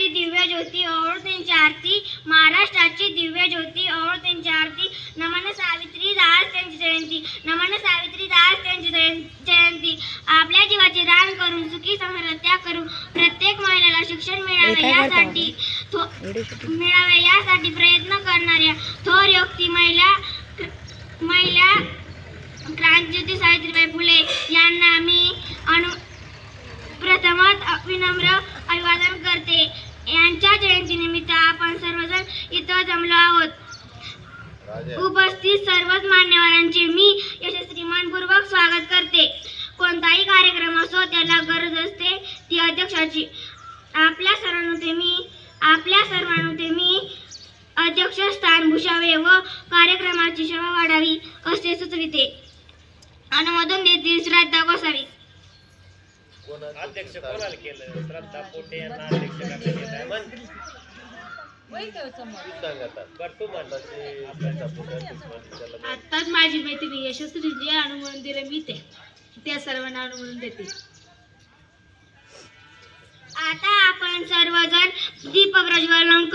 महाराष्ट्राची दिव्य ज्योती ओवाळू त्यांची आरती, महाराष्ट्राची दिव्य ज्योती ओवाळू त्यांची आरती. नमन सावित्री आज त्यांची जयंती, नमन सावित्री आज त्यांची जयंती. आपल्या जीवाची रान करून सुखी संसार त्याग करून प्रत्येक महिलेला शिक्षण मिळावे यासाठी प्रयत्न करणाऱ्या थोर व्यक्ती महिला क्रांतिज्योती सावित्रीबाई फुले यांना मी प्रथमतः विनम्र अभिवादन करते. यांच्या जयंतीनिमित्त आपण सर्वजण इथं जमलो आहोत. उपस्थित सर्वच मान्यवरांचे मी यशस्वी मनपूर्वक स्वागत करते. कोणताही कार्यक्रम असो त्याला गरज असते ती अध्यक्षाची. आपल्या सर्वांमध्ये मी अध्यक्ष स्थान भूषावे व कार्यक्रमाची शोभा वाढावी असे सुचविते. अनुमोदन देतील श्रद्धा गोसावी. अध्यक्ष कोणाला केलं? श्रद्धा पोटे यांना अध्यक्ष करण्यात येत आहे. आताच माझी मैत्रिणी यशस्वी जे अनुमोदन दिलं मी त्या सर्वांना अनुमोदन देते. आता आपण सर्वजण दीप प्रज्वलन